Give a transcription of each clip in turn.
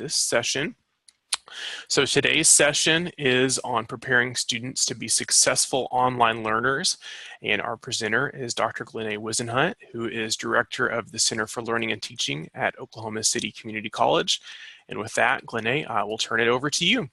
this session. So today's session is on preparing students to be successful online learners, and our presenter is Dr. Glenne Whisenhunt, who is Director of the Center for Learning and Teaching at Oklahoma City Community College. And with that, Glenne, I will turn it over to you.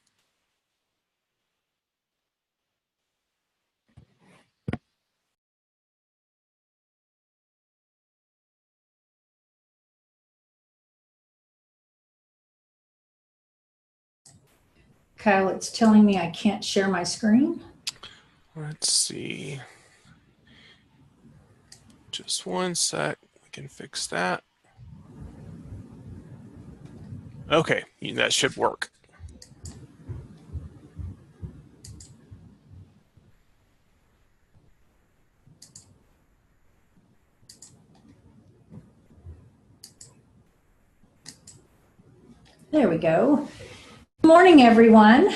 Kyle, it's telling me I can't share my screen. Let's see. Just one sec. We can fix that. Okay, that should work. There we go. Good morning, everyone.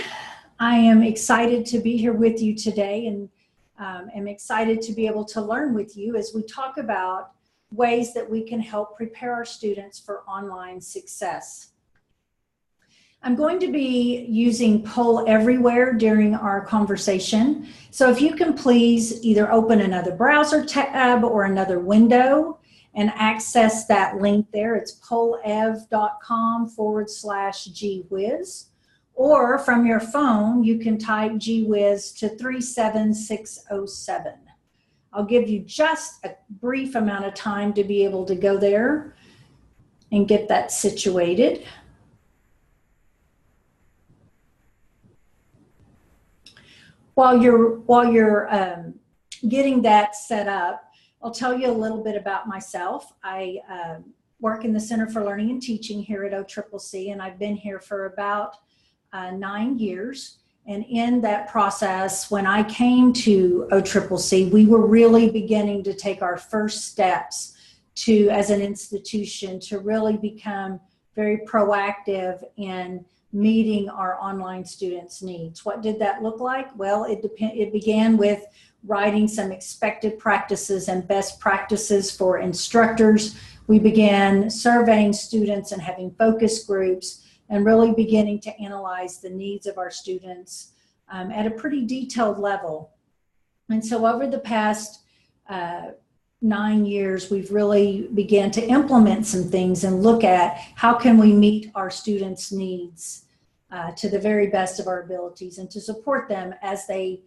I am excited to be here with you today, and am excited to be able to learn with you as we talk about ways that we can help prepare our students for online success. I'm going to be using Poll Everywhere during our conversation. So if you can please either open another browser tab or another window and access that link there. It's pollev.com/gwiz. Or from your phone, you can type gwiz to 37607. I'll give you just a brief amount of time to be able to go there and get that situated. While you're getting that set up, I'll tell you a little bit about myself. I work in the Center for Learning and Teaching here at OCCC, and I've been here for about 9 years. And in that process, when I came to OCCC, we were really beginning to take our first steps as an institution, to really become very proactive in meeting our online students' needs. What did that look like? Well, it began with writing some expected practices and best practices for instructors. We began surveying students and having focus groups, and really beginning to analyze the needs of our students at a pretty detailed level. And so over the past 9 years, we've really began to implement some things and look at how can we meet our students' needs to the very best of our abilities, and to support them as they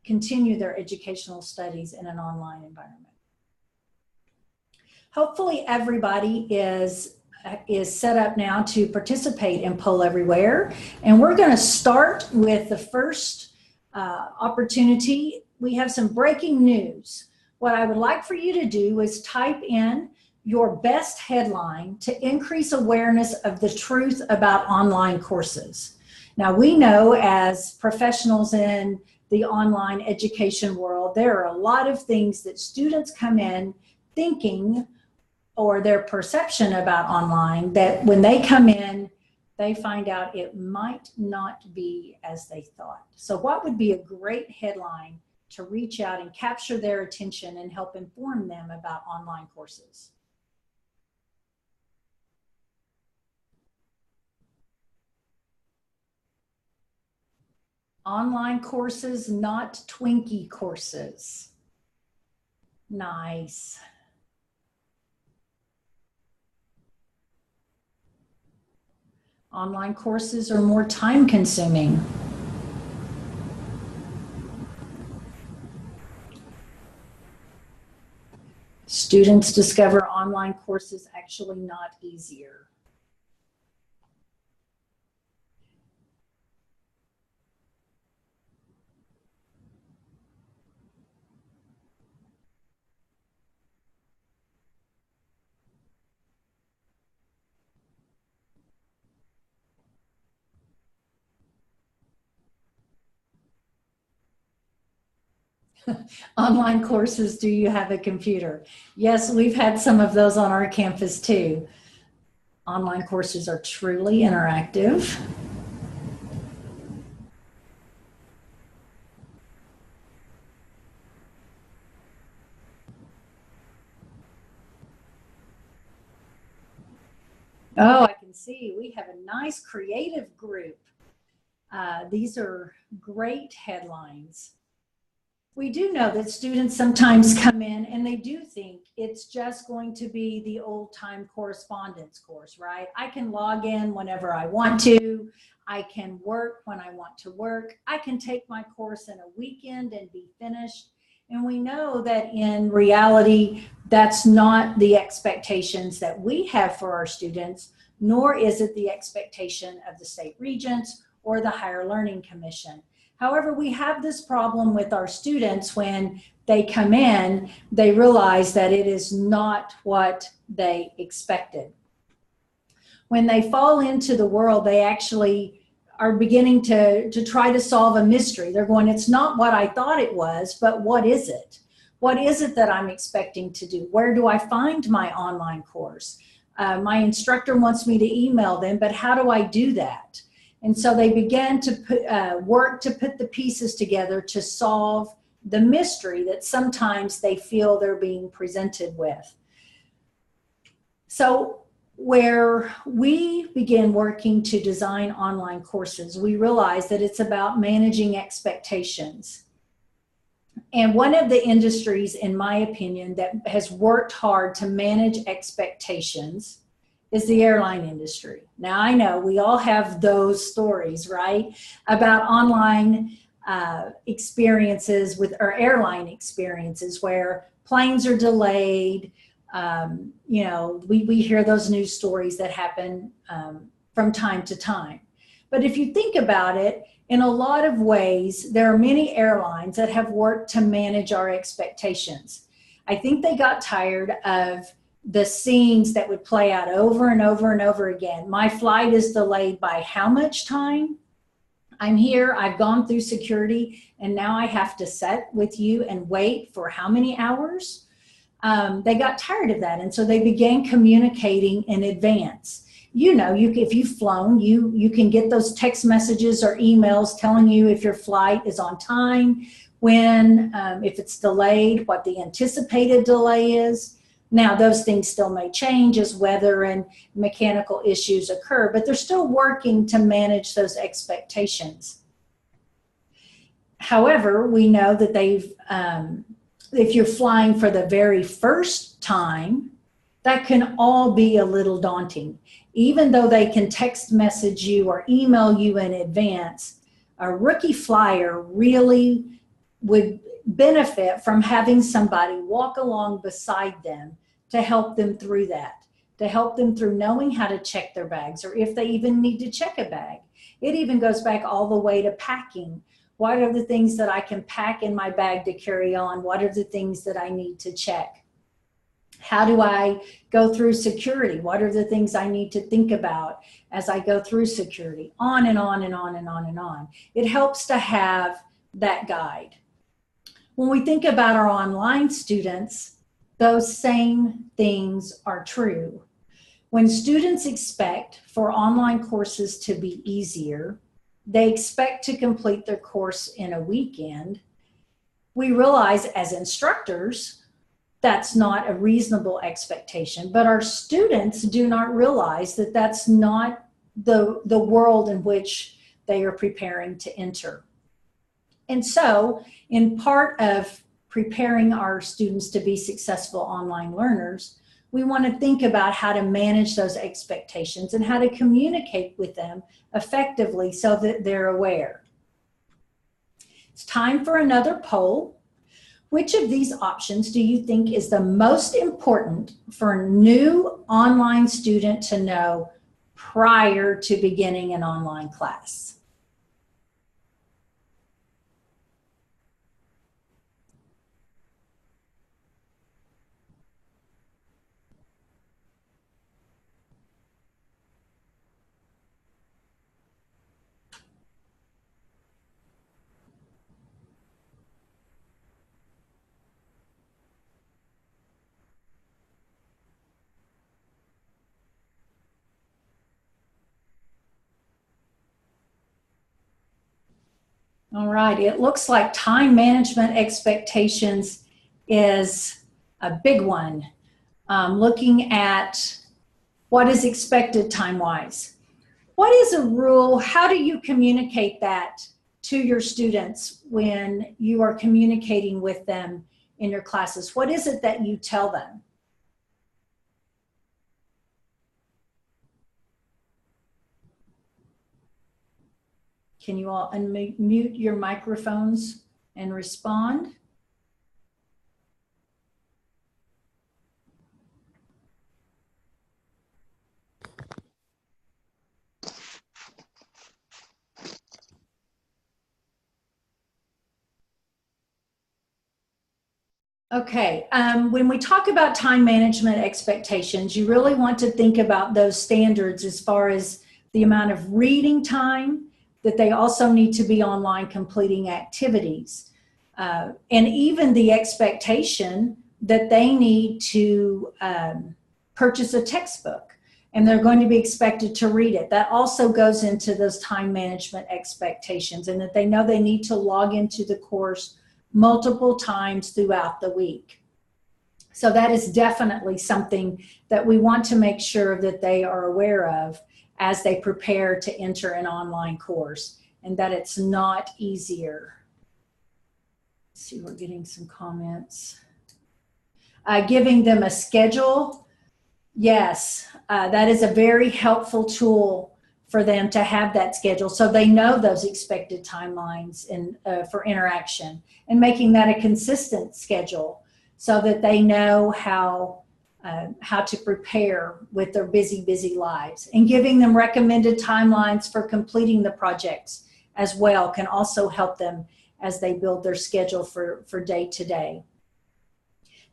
continue their educational studies in an online environment. Hopefully everybody is set up now to participate in Poll Everywhere. And we're going to start with the first opportunity. We have some breaking news. What I would like for you to do is type in your best headline to increase awareness of the truth about online courses. Now, we know as professionals in the online education world, there are a lot of things that students come in thinking, or their perception about online, that when they come in, they find out it might not be as they thought. So what would be a great headline to reach out and capture their attention and help inform them about online courses? Online courses, not Twinkie courses. Nice. Online courses are more time consuming. Students discover online courses actually not easier. Online courses, do you have a computer? Yes, we've had some of those on our campus too. Online courses are truly interactive. Oh, I can can see we have a nice creative group. These are great headlines. We do know that students sometimes come in and they do think it's just going to be the old-time correspondence course, right? I can log in whenever I want to. I can work when I want to work. I can take my course in a weekend and be finished. And we know that in reality, that's not the expectations that we have for our students, nor is it the expectation of the state regents or the Higher Learning Commission. However, we have this problem with our students when they come in, they realize that it is not what they expected. When they fall into the world, they actually are beginning to try to solve a mystery. They're going, it's not what I thought it was, but what is it? What is it that I'm expecting to do? Where do I find my online course? My instructor wants me to email them, but how do I do that? And so they began to work to put the pieces together to solve the mystery that sometimes they feel they're being presented with. So where we begin working to design online courses, we realize that it's about managing expectations. And one of the industries, in my opinion, that has worked hard to manage expectations is the airline industry. Now, I know we all have those stories, right, about online experiences or airline experiences where planes are delayed. You know, we hear those news stories that happen from time to time. But if you think about it, in a lot of ways, there are many airlines that have worked to manage our expectations. I think they got tired of the scenes that would play out over and over and over again. My flight is delayed by how much time? I'm here, I've gone through security, and now I have to sit with you and wait for how many hours? They got tired of that, and so they began communicating in advance. You know, if you've flown, you can get those text messages or emails telling you if your flight is on time, when, if it's delayed, what the anticipated delay is. Now, those things still may change as weather and mechanical issues occur, but they're still working to manage those expectations. However, we know that if you're flying for the very first time, that can all be a little daunting. Even though they can text message you or email you in advance, a rookie flyer really would benefit from having somebody walk along beside them to help them through that, to help them through knowing how to check their bags, or if they even need to check a bag. It even goes back all the way to packing. What are the things that I can pack in my bag to carry on? What are the things that I need to check? How do I go through security? What are the things I need to think about as I go through security? On and on and on and on and on. It helps to have that guide. When we think about our online students, those same things are true. When students expect for online courses to be easier, they expect to complete their course in a weekend. We realize as instructors, that's not a reasonable expectation, but our students do not realize that that's not the world in which they are preparing to enter. And so, in part of preparing our students to be successful online learners, we want to think about how to manage those expectations and how to communicate with them effectively so that they're aware. It's time for another poll. Which of these options do you think is the most important for a new online student to know prior to beginning an online class? All right, it looks like time management expectations is a big one. Looking at What is expected time-wise? What is a rule? How do you communicate that to your students when you are communicating with them in your classes? What is it that you tell them? Can you all unmute your microphones and respond? Okay, when we talk about time management expectations, you really want to think about those standards as far as the amount of reading time, that they also need to be online completing activities, and even the expectation that they need to purchase a textbook and they're going to be expected to read it. That also goes into those time management expectations, and that they know they need to log into the course multiple times throughout the week. So that is definitely something that we want to make sure that they are aware of as they prepare to enter an online course, and that it's not easier. Let's see, we're getting some comments. Giving them a schedule. Yes, that is a very helpful tool for them to have that schedule, so they know those expected timelines for interaction, and making that a consistent schedule so that they know how to prepare with their busy lives. And giving them recommended timelines for completing the projects as well can also help them as they build their schedule for day to day.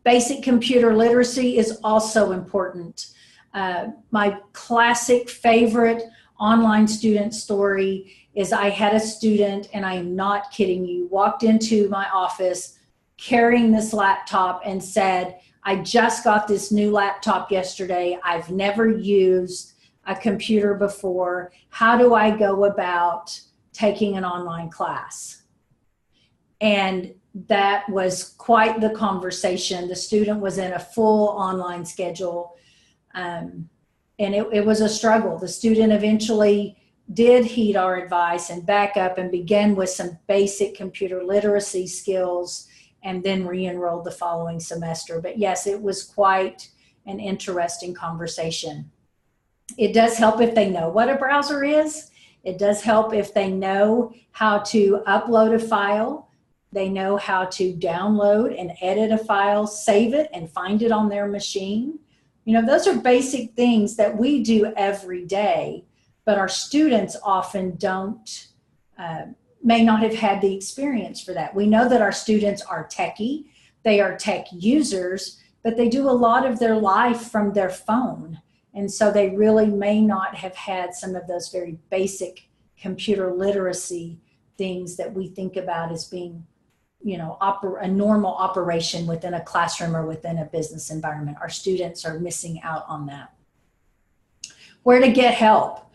Basic computer literacy is also important. My classic favorite online student story is I had a student, and I am not kidding you, walked into my office carrying this laptop and said, I just got this new laptop yesterday. I've never used a computer before. How do I go about taking an online class? And that was quite the conversation. The student was in a full online schedule. And it was a struggle. The student eventually did heed our advice and back up and began with some basic computer literacy skills, and then re-enrolled the following semester. But yes, it was quite an interesting conversation. It does help if they know what a browser is. It does help if they know how to upload a file. They know how to download and edit a file, save it, and find it on their machine. You know, those are basic things that we do every day, but our students often don't, may not have had the experience for that. We know that our students are techie, they are tech users, but they do a lot of their life from their phone. And so they really may not have had some of those very basic computer literacy things that we think about as being, you know, a normal operation within a classroom or within a business environment. Our students are missing out on that. Where to get help?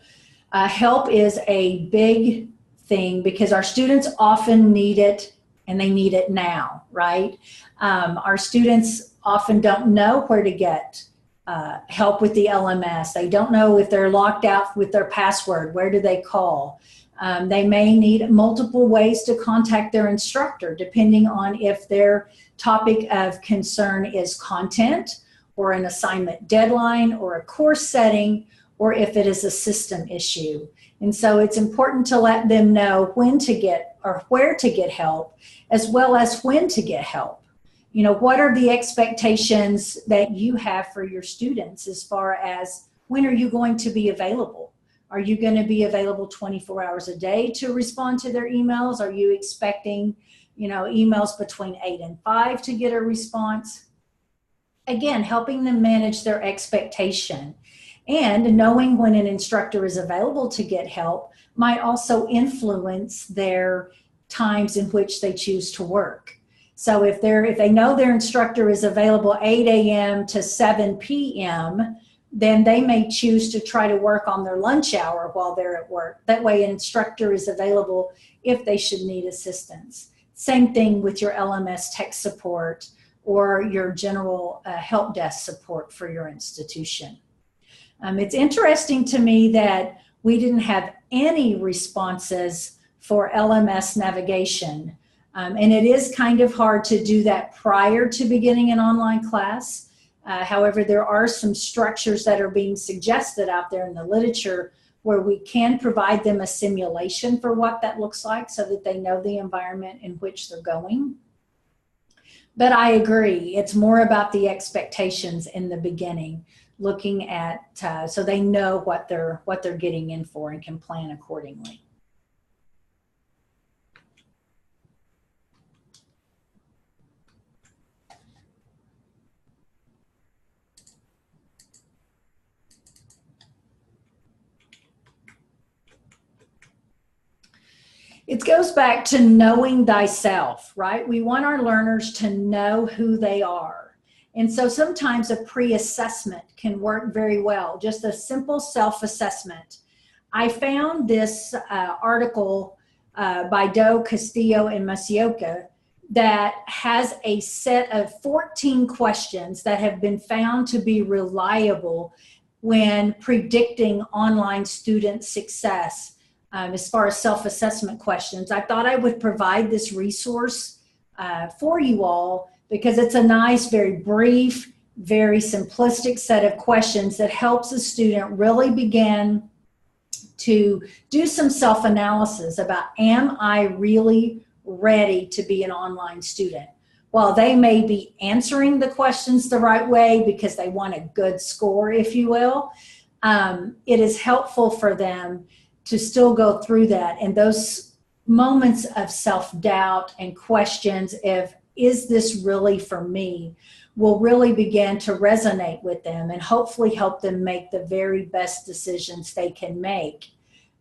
Help is a big thing because our students often need it, and they need it now, right? Our students often don't know where to get help with the LMS. They don't know if they're locked out with their password. Where do they call? They may need multiple ways to contact their instructor, depending on if their topic of concern is content or an assignment deadline or a course setting, or if it is a system issue. And so it's important to let them know when to get or where to get help, as well as when to get help. You know, what are the expectations that you have for your students as far as when are you going to be available? Are you going to be available 24 hours a day to respond to their emails? Are you expecting, you know, emails between 8 and 5 to get a response? Again, helping them manage their expectation, and knowing when an instructor is available to get help might also influence their times in which they choose to work. So if they know their instructor is available 8 a.m. to 7 p.m., then they may choose to try to work on their lunch hour while they're at work. That way an instructor is available if they should need assistance. Same thing with your LMS tech support or your general help desk support for your institution. It's interesting to me that we didn't have any responses for LMS navigation. And it is kind of hard to do that prior to beginning an online class. However, there are some structures that are being suggested out there in the literature where we can provide them a simulation for what that looks like so that they know the environment in which they're going. But I agree, it's more about the expectations in the beginning, looking at so they know what they're getting in for and can plan accordingly. It goes back to knowing thyself, right? We want our learners to know who they are. And so sometimes a pre-assessment can work very well, just a simple self-assessment. I found this article by Doe, Castillo, and Masioka that has a set of 14 questions that have been found to be reliable when predicting online student success. As far as self-assessment questions, I thought I would provide this resource for you all because it's a nice, very brief, very simplistic set of questions that helps a student really begin to do some self-analysis about, am I really ready to be an online student? While they may be answering the questions the right way because they want a good score, if you will, it is helpful for them to still go through that. And those moments of self-doubt and questions of, is this really for me, will really begin to resonate with them and hopefully help them make the very best decisions they can make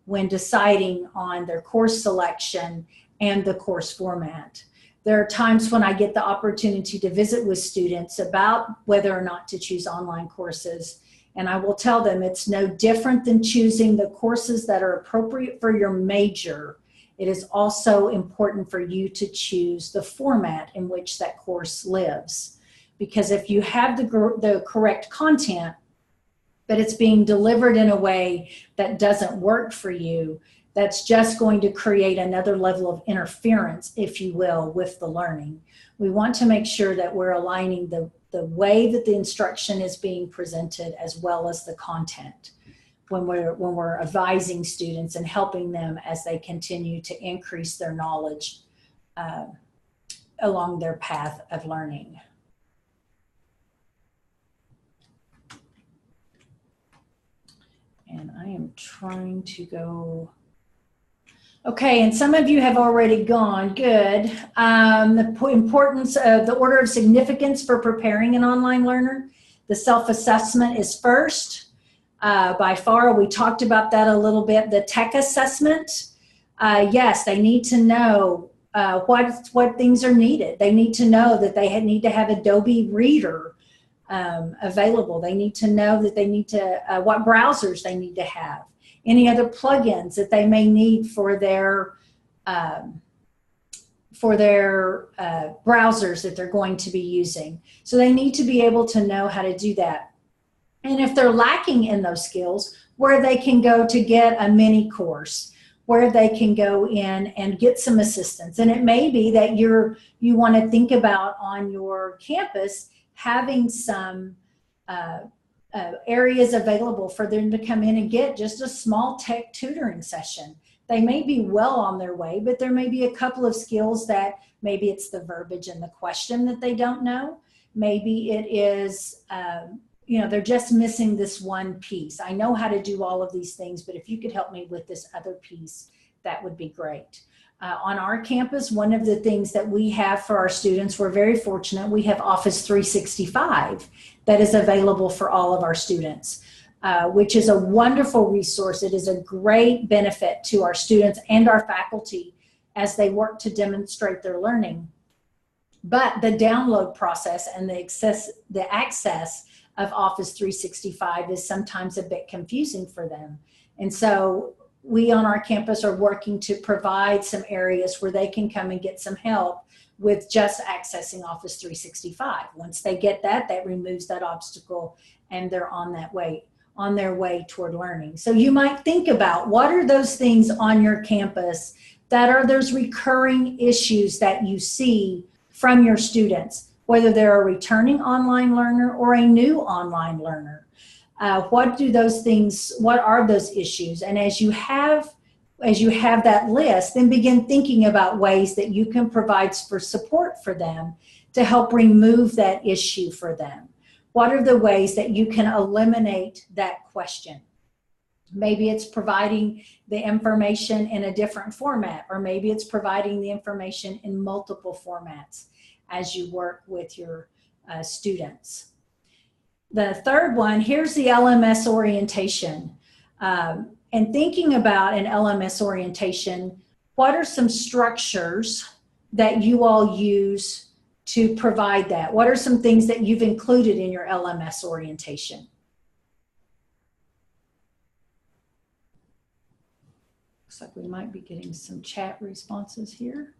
when deciding on their course selection and the course format. There are times when I get the opportunity to visit with students about whether or not to choose online courses. And I will tell them it's no different than choosing the courses that are appropriate for your major. It is also important for you to choose the format in which that course lives. Because if you have the correct content, but it's being delivered in a way that doesn't work for you, that's just going to create another level of interference, if you will, with the learning. We want to make sure that we're aligning the way that the instruction is being presented as well as the content when we're advising students and helping them as they continue to increase their knowledge along their path of learning. And I am trying to go. Okay, and some of you have already gone, good. The importance of the order of significance for preparing an online learner. The self-assessment is first. By far, we talked about that a little bit. The tech assessment, yes, they need to know what things are needed. They need to know that they need to have Adobe Reader available. They need to know that they need to, what browsers they need to have. Any other plugins that they may need for their browsers that they're going to be using. So they need to be able to know how to do that. And if they're lacking in those skills, where they can go to get a mini course, where they can go in and get some assistance. And it may be that you want to think about on your campus having some areas available for them to come in and get just a small tech tutoring session. They may be well on their way, but there may be a couple of skills that maybe it's the verbiage in the question that they don't know. Maybe it is, they're just missing this one piece. I know how to do all of these things, but if you could help me with this other piece, that would be great. On our campus, one of the things that we have for our students, we're very fortunate, we have Office 365 that is available for all of our students, which is a wonderful resource. It is a great benefit to our students and our faculty as they work to demonstrate their learning. But the download process and the access of Office 365 is sometimes a bit confusing for them. And so we on our campus are working to provide some areas where they can come and get some help with just accessing Office 365. Once they get that, that removes that obstacle and they're on on their way toward learning. So you might think about what are those things on your campus that are those recurring issues that you see from your students, whether they're a returning online learner or a new online learner. What are those issues? And as you have that list, then begin thinking about ways that you can provide for support for them to help remove that issue for them. What are the ways that you can eliminate that question? Maybe it's providing the information in a different format, or maybe it's providing the information in multiple formats as you work with your students. The third one, here's the LMS orientation. And thinking about an LMS orientation, what are some structures that you all use to provide that? What are some things that you've included in your LMS orientation? Looks like we might be getting some chat responses here.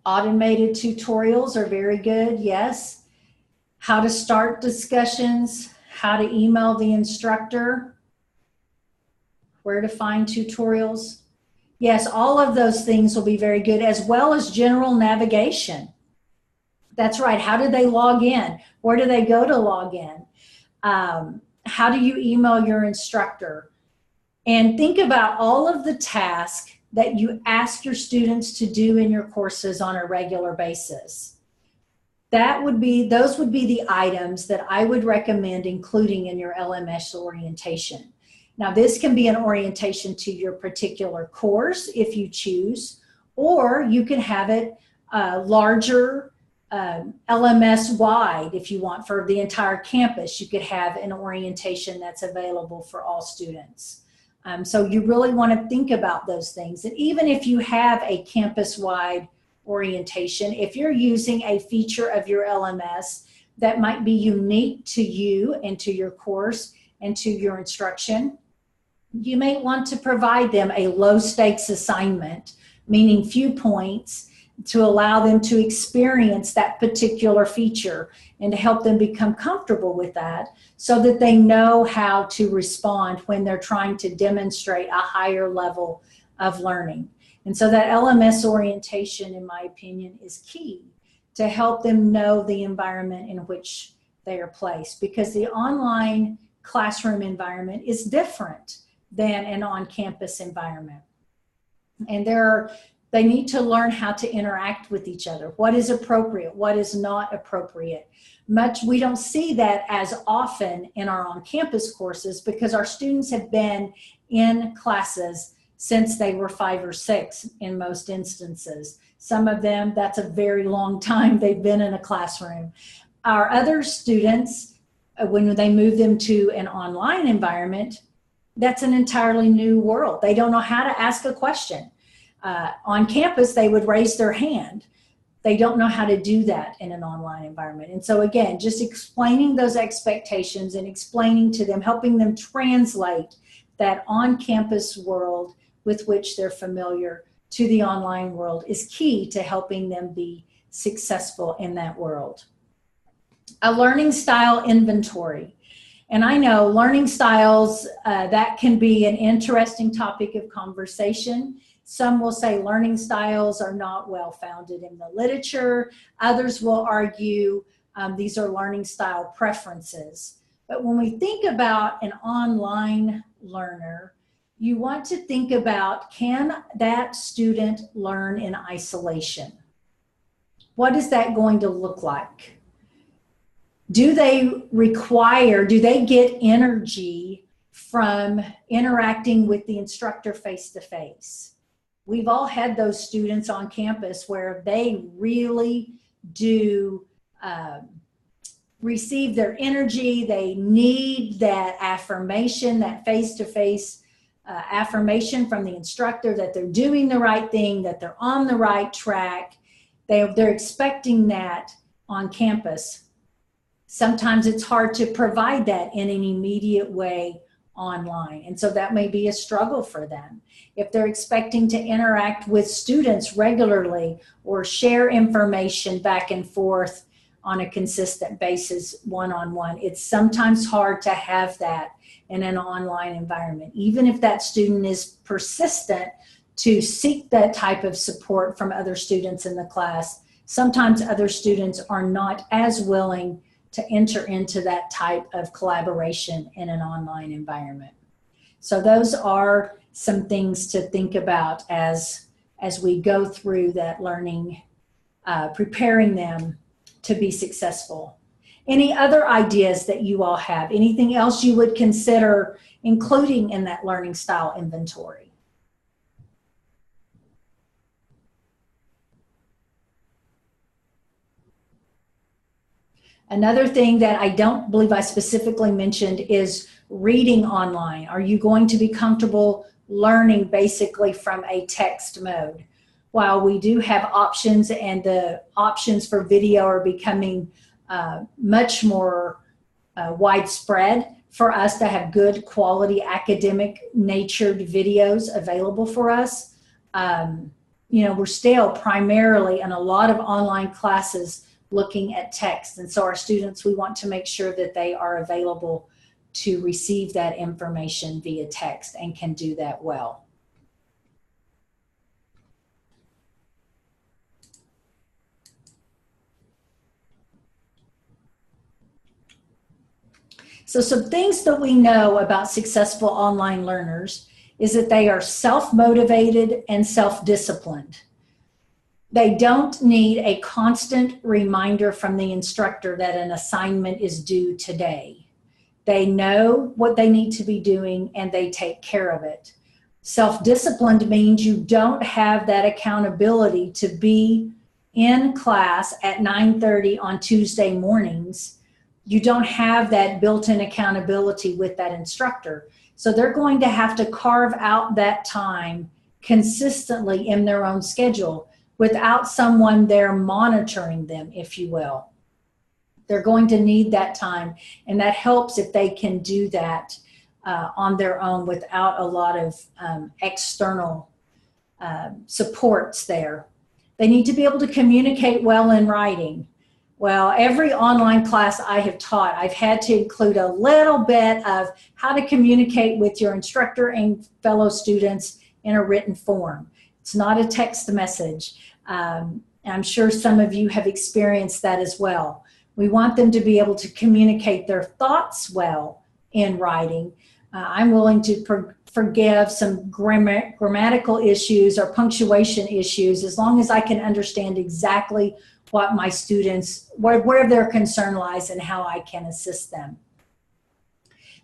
Automated tutorials are very good, yes. How to start discussions, how to email the instructor, where to find tutorials. Yes, all of those things will be very good, as well as general navigation. That's right, how do they log in? Where do they go to log in? How do you email your instructor? And think about all of the tasks that you ask your students to do in your courses on a regular basis. Those would be the items that I would recommend including in your LMS orientation. Now, this can be an orientation to your particular course if you choose, or you can have it larger, LMS wide if you want for the entire campus. You could have an orientation that's available for all students. So you really want to think about those things. And even if you have a campus-wide orientation, if you're using a feature of your LMS that might be unique to you and to your course and to your instruction, you may want to provide them a low-stakes assignment, meaning few points, to allow them to experience that particular feature and to help them become comfortable with that so that they know how to respond when they're trying to demonstrate a higher level of learning. And so that LMS orientation, in my opinion, is key to help them know the environment in which they are placed, because the online classroom environment is different than an on-campus environment. And they need to learn how to interact with each other. What is appropriate? What is not appropriate? We don't see that as often in our on-campus courses because our students have been in classes since they were 5 or 6 in most instances. Some of them, that's a very long time they've been in a classroom. Our other students, when they move them to an online environment, that's an entirely new world. They don't know how to ask a question. On campus, they would raise their hand. They don't know how to do that in an online environment. And so again, just explaining those expectations and explaining to them, helping them translate that on-campus world with which they're familiar to the online world is key to helping them be successful in that world. A learning style inventory. And I know learning styles, that can be an interesting topic of conversation. Some will say learning styles are not well founded in the literature. Others will argue these are learning style preferences. But when we think about an online learner, you want to think about, can that student learn in isolation? What is that going to look like? Do they get energy from interacting with the instructor face-to-face? We've all had those students on campus where they really do receive their energy. They need that affirmation, that face-to-face affirmation from the instructor that they're doing the right thing, that they're on the right track. They're expecting that on campus. Sometimes it's hard to provide that in an immediate way online. And so that may be a struggle for them. If they're expecting to interact with students regularly or share information back and forth on a consistent basis, one-on-one, it's sometimes hard to have that in an online environment. Even if that student is persistent to seek that type of support from other students in the class, sometimes other students are not as willing to enter into that type of collaboration in an online environment. So those are some things to think about as we go through that learning, preparing them to be successful. Any other ideas that you all have? Anything else you would consider including in that learning style inventory? Another thing that I don't believe I specifically mentioned is reading online. Are you going to be comfortable learning basically from a text mode? While we do have options, and the options for video are becoming much more widespread for us to have good quality academic natured videos available for us, you know, we're still primarily in a lot of online classes looking at text. And so our students, we want to make sure that they are available to receive that information via text and can do that well. So some things that we know about successful online learners is that they are self-motivated and self-disciplined. They don't need a constant reminder from the instructor that an assignment is due today. They know what they need to be doing and they take care of it. Self-disciplined means you don't have that accountability to be in class at 9:30 on Tuesday mornings. You don't have that built-in accountability with that instructor. So they're going to have to carve out that time consistently in their own schedule without someone there monitoring them, if you will. They're going to need that time, and that helps if they can do that on their own without a lot of external supports there. They need to be able to communicate well in writing. Well, every online class I have taught, I've had to include a little bit of how to communicate with your instructor and fellow students in a written form. It's not a text message. I'm sure some of you have experienced that as well. We want them to be able to communicate their thoughts well in writing. I'm willing to forgive some grammatical issues or punctuation issues as long as I can understand exactly what my students, where their concern lies and how I can assist them.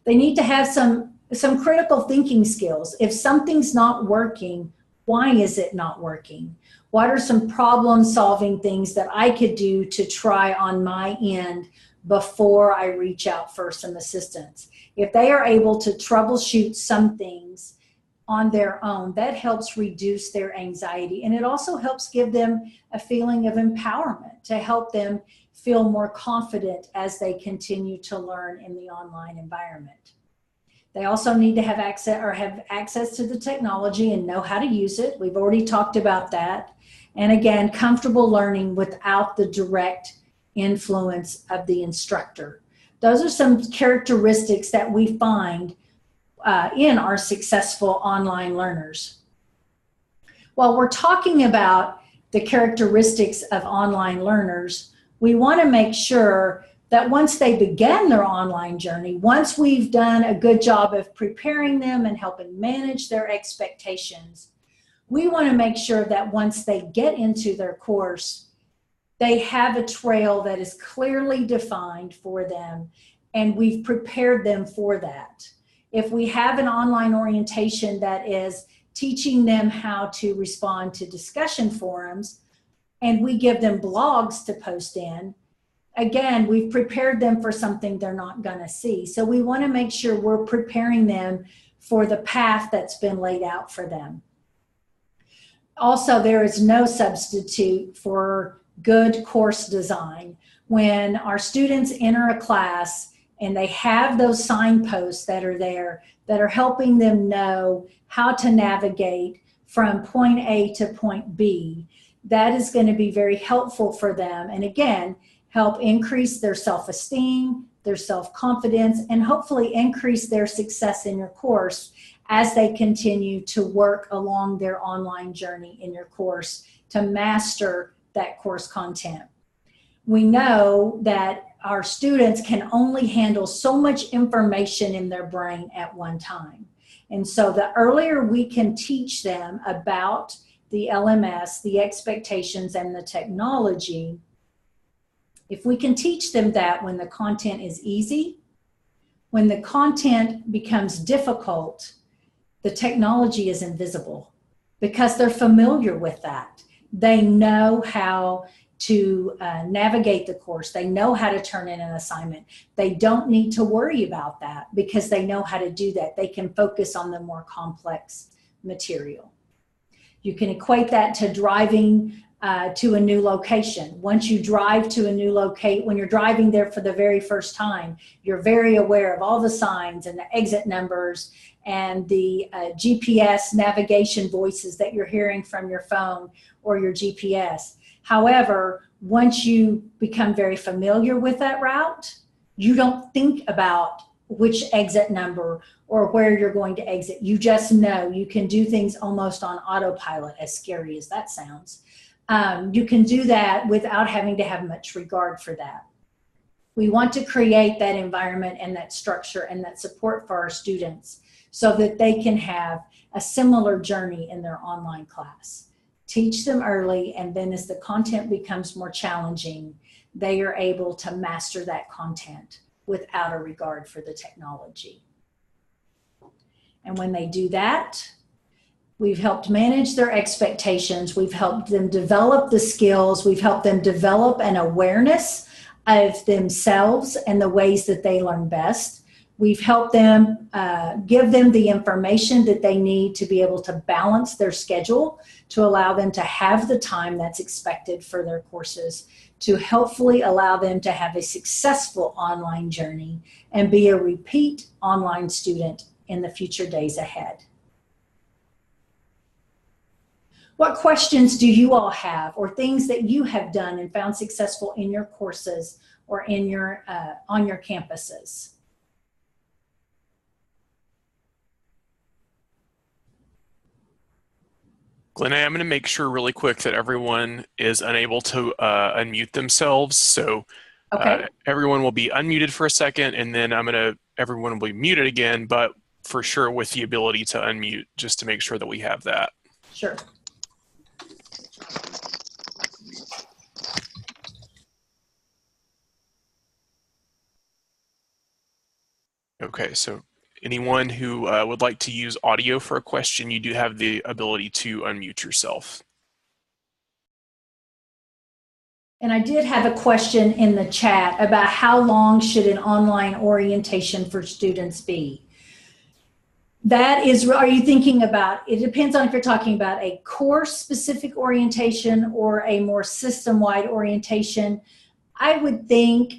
They need to have some critical thinking skills. If something's not working, why is it not working? What are some problem-solving things that I could do to try on my end before I reach out for some assistance? If they are able to troubleshoot some things on their own, that helps reduce their anxiety. And it also helps give them a feeling of empowerment to help them feel more confident as they continue to learn in the online environment. They also need to have access to the technology and know how to use it. We've already talked about that. And again, comfortable learning without the direct influence of the instructor. Those are some characteristics that we find in our successful online learners. While we're talking about the characteristics of online learners, we want to make sure that once they begin their online journey, once we've done a good job of preparing them and helping manage their expectations, we want to make sure that once they get into their course, they have a trail that is clearly defined for them, and we've prepared them for that. If we have an online orientation that is teaching them how to respond to discussion forums, and we give them blogs to post in, again, we've prepared them for something they're not going to see. So we want to make sure we're preparing them for the path that's been laid out for them. Also, there is no substitute for good course design. When our students enter a class, and they have those signposts that are there that are helping them know how to navigate from point A to point B, that is going to be very helpful for them. And again, help increase their self-esteem, their self-confidence, and hopefully increase their success in your course as they continue to work along their online journey in your course to master that course content. We know that our students can only handle so much information in their brain at one time. And so the earlier we can teach them about the LMS, the expectations, and the technology, if we can teach them that when the content is easy, when the content becomes difficult, the technology is invisible because they're familiar with that. They know how to navigate the course. They know how to turn in an assignment. They don't need to worry about that because they know how to do that. They can focus on the more complex material. You can equate that to driving to a new location. Once you drive to a new location, when you're driving there for the very first time, you're very aware of all the signs and the exit numbers and the GPS navigation voices that you're hearing from your phone or your GPS. However, once you become very familiar with that route, you don't think about which exit number or where you're going to exit. You just know you can do things almost on autopilot, as scary as that sounds. You can do that without having to have much regard for that. We want to create that environment and that structure and that support for our students so that they can have a similar journey in their online class. Teach them early, and then as the content becomes more challenging, they are able to master that content without a regard for the technology. And when they do that, we've helped manage their expectations. We've helped them develop the skills. We've helped them develop an awareness of themselves and the ways that they learn best. We've helped them give them the information that they need to be able to balance their schedule, to allow them to have the time that's expected for their courses, to hopefully allow them to have a successful online journey and be a repeat online student in the future days ahead. What questions do you all have, or things that you have done and found successful in your courses or in your on your campuses? Glenne, I'm going to make sure really quick that everyone is unable to unmute themselves. So Okay. everyone will be unmuted for a second, and then everyone will be muted again, but for sure with the ability to unmute, just to make sure that we have that. Sure. Okay, so anyone who would like to use audio for a question, you do have the ability to unmute yourself. And I did have a question in the chat about how long should an online orientation for students be? That is, are you thinking about, it depends on if you're talking about a course-specific orientation or a more system-wide orientation. I would think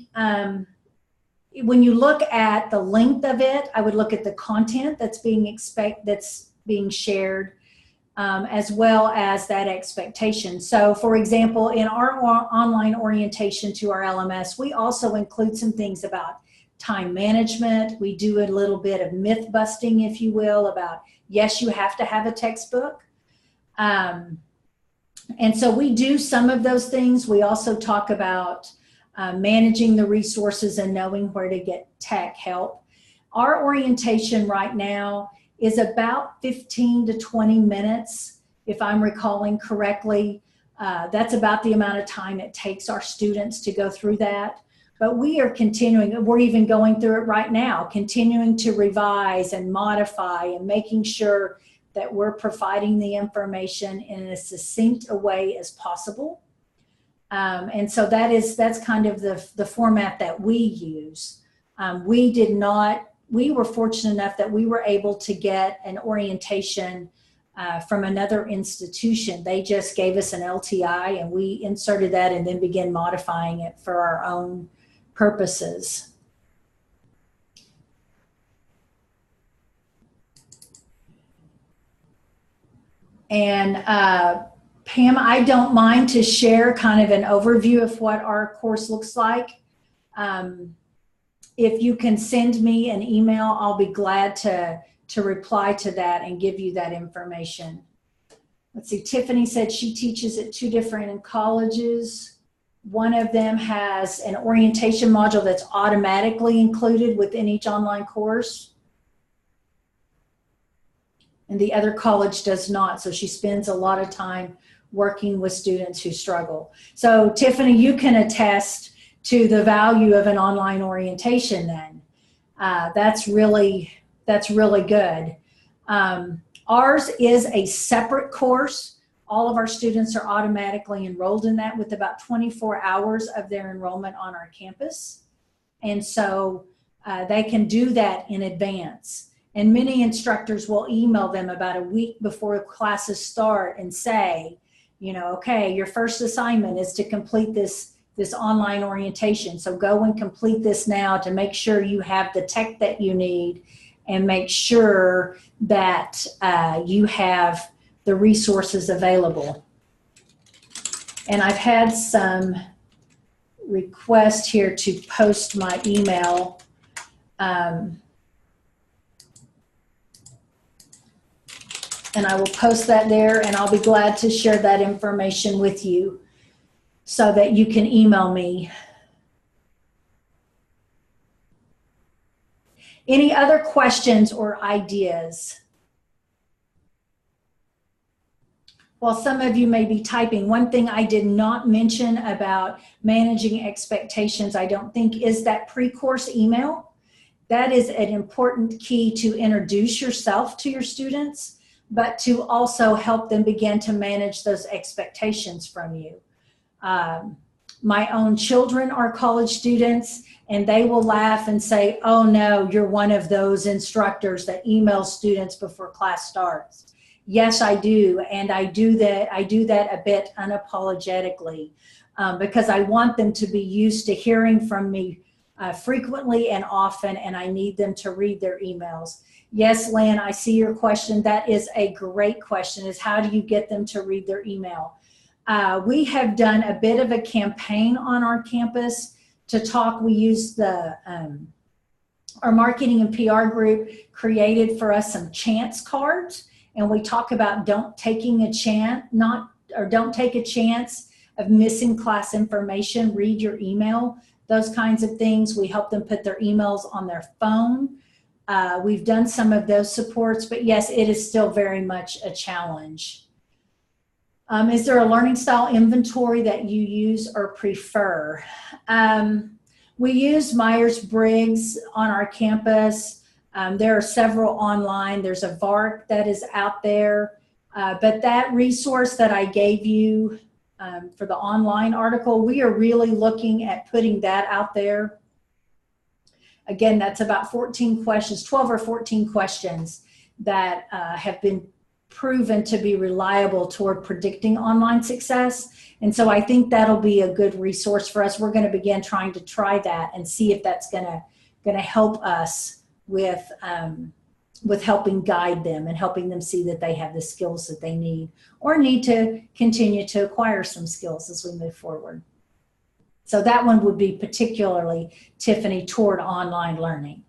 when you look at the length of it, I would look at the content that's being shared, as well as that expectation. So for example, in our online orientation to our LMS, we also include some things about time management. We do a little bit of myth busting, if you will, about, yes, you have to have a textbook. And so we do some of those things. We also talk about managing the resources and knowing where to get tech help. Our orientation right now is about 15 to 20 minutes, if I'm recalling correctly. That's about the amount of time it takes our students to go through that. But we are continuing, we're even going through it right now, continuing to revise and modify and making sure that we're providing the information in as succinct a way as possible. And so that's kind of the format that we use. We were fortunate enough that we were able to get an orientation from another institution. They just gave us an LTI and we inserted that and then began modifying it for our own purposes. And Pam, I don't mind to share kind of an overview of what our course looks like. If you can send me an email, I'll be glad to reply to that and give you that information. Let's see, Tiffany said she teaches at 2 different colleges. One of them has an orientation module that's automatically included within each online course. And the other college does not, so she spends a lot of time working with students who struggle. So Tiffany, you can attest to the value of an online orientation then. That's really good. Ours is a separate course. All of our students are automatically enrolled in that with about 24 hours of their enrollment on our campus. And so they can do that in advance. And many instructors will email them about a week before classes start and say, you know, okay, your first assignment is to complete this online orientation. So go and complete this now to make sure you have the tech that you need and make sure that you have the resources available. And I've had some requests here to post my email. And I will post that there, and I'll be glad to share that information with you so that you can email me. Any other questions or ideas? While some of you may be typing, one thing I did not mention about managing expectations, I don't think, is that pre-course email. That is an important key to introduce yourself to your students, but to also help them begin to manage those expectations from you. My own children are college students, and they will laugh and say, oh no, you're one of those instructors that email students before class starts. Yes, I do, and I do that a bit unapologetically because I want them to be used to hearing from me frequently and often, and I need them to read their emails. Yes, Lynn, I see your question. That is a great question, is how do you get them to read their email? We have done a bit of a campaign on our campus to talk. We used our marketing and PR group created for us some chance cards, and we talk about don't take a chance of missing class information, read your email, those kinds of things. We help them put their emails on their phone. We've done some of those supports, but yes, it is still very much a challenge. Is there a learning style inventory that you use or prefer? We use Myers-Briggs on our campus. There are several online. There's a VARC that is out there. But that resource that I gave you for the online article, we are really looking at putting that out there. Again, that's about 14 questions, 12 or 14 questions that have been proven to be reliable toward predicting online success. And so I think that'll be a good resource for us. We're going to begin trying to try that and see if that's going to help us with helping guide them and helping them see that they have the skills that they need or need to continue to acquire some skills as we move forward. So that one would be particularly, Tiffany, toward online learning.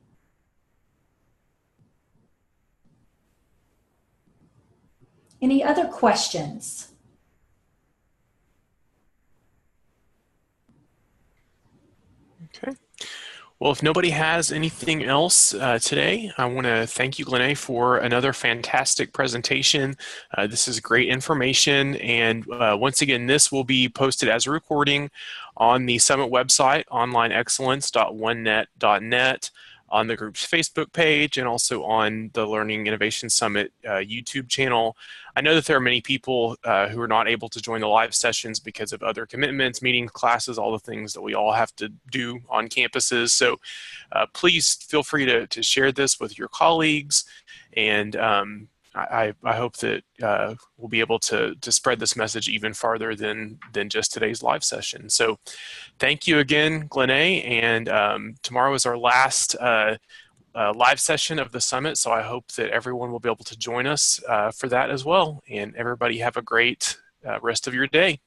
Any other questions? Okay. Well, if nobody has anything else today, I want to thank you, Glenne, for another fantastic presentation. This is great information, and once again, this will be posted as a recording on the Summit website, onlineexcellence.onenet.net, on the group's Facebook page, and also on the Learning Innovation Summit YouTube channel. I know that there are many people who are not able to join the live sessions because of other commitments, meetings, classes, all the things that we all have to do on campuses. So please feel free to share this with your colleagues, and I hope that we'll be able to spread this message even farther than just today's live session. So thank you again, Glenne, and tomorrow is our last live session of the summit, so I hope that everyone will be able to join us for that as well. And everybody have a great rest of your day.